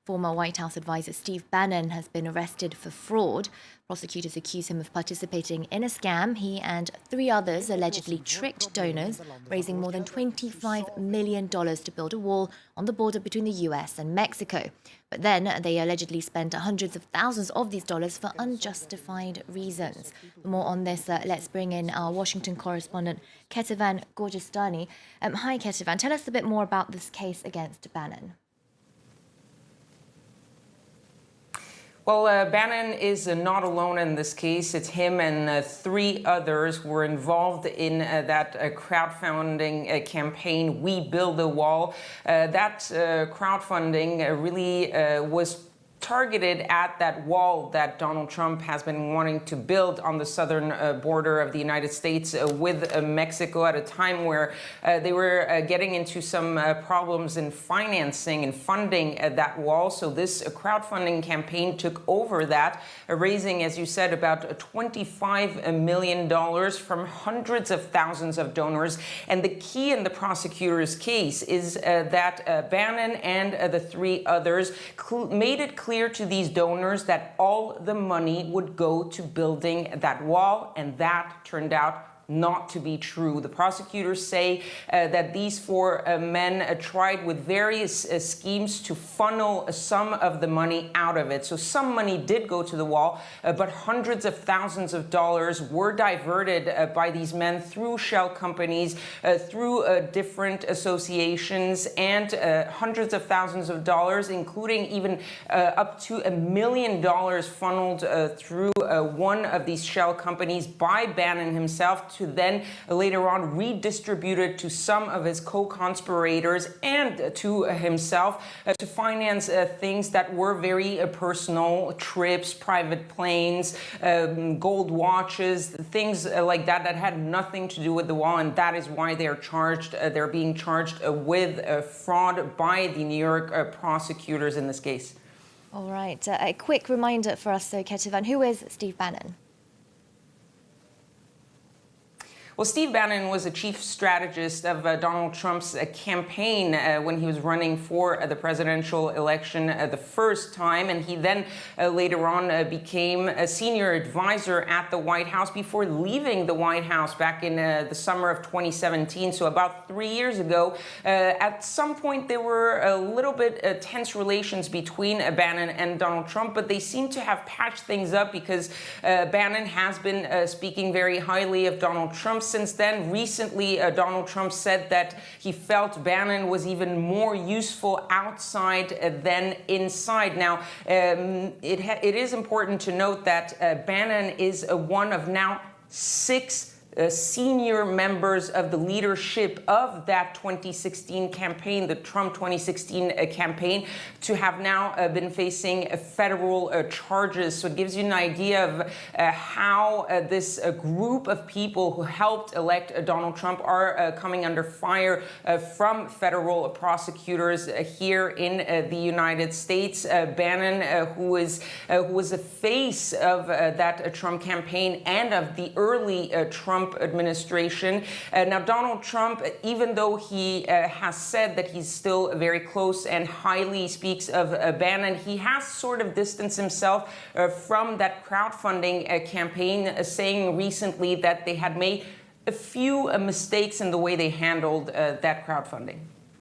Former White House advisor Steve Bannon has been arrested for fraud. Prosecutors accuse him of participating in a scam. He and 3 others allegedly tricked donors, raising more than $25 million to build a wall on the border between the US and Mexico. But then they allegedly spent hundreds of thousands of these dollars for unjustified reasons. For more on this, let's bring in our Washington correspondent, Ketivan Gorgestani. Hi, Ketivan. Tell us a bit more about this case against Bannon. Well, Bannon is not alone in this case. It's him and 3 others were involved in that crowdfunding campaign, We Build a Wall. That crowdfunding really was targeted at that wall that Donald Trump has been wanting to build on the southern border of the United States with Mexico at a time where they were getting into some problems in financing and funding that wall. So this crowdfunding campaign took over that, raising, as you said, about $25 million from hundreds of thousands of donors. And the key in the prosecutor's case is that Bannon and the 3 others made it clear to these donors that all the money would go to building that wall, and that turned out not to be true. The prosecutors say that these 4 men tried with various schemes to funnel some of the money out of it. So some money did go to the wall, but hundreds of thousands of dollars were diverted by these men through shell companies, through different associations, and hundreds of thousands of dollars, including even up to $1 million funneled through one of these shell companies by Bannon himself, to then later on redistributed to some of his co-conspirators and to himself to finance things that were very personal: trips, private planes, gold watches, things like that that had nothing to do with the wall. And that is why they're charged. They're being charged with fraud by the New York prosecutors in this case. All right. A quick reminder for us, Ketivan, who is Steve Bannon? Well, Steve Bannon was a chief strategist of Donald Trump's campaign when he was running for the presidential election the first time. And he then later on became a senior advisor at the White House before leaving the White House back in the summer of 2017. So about 3 years ago, at some point, there were a little bit tense relations between Bannon and Donald Trump, but they seem to have patched things up because Bannon has been speaking very highly of Donald Trump since then. Recently, Donald Trump said that he felt Bannon was even more useful outside than inside. Now, it is important to note that Bannon is one of now 6 senior members of the leadership of that 2016 campaign, the Trump 2016 campaign, to have now been facing federal charges. So it gives you an idea of how this group of people who helped elect Donald Trump are coming under fire from federal prosecutors here in the United States. Bannon, who was the face of that Trump campaign and of the early Trump administration. Now, Donald Trump, even though he has said that he's still very close and highly speaks of Bannon, he has sort of distanced himself from that crowdfunding campaign, saying recently that they had made a few mistakes in the way they handled that crowdfunding.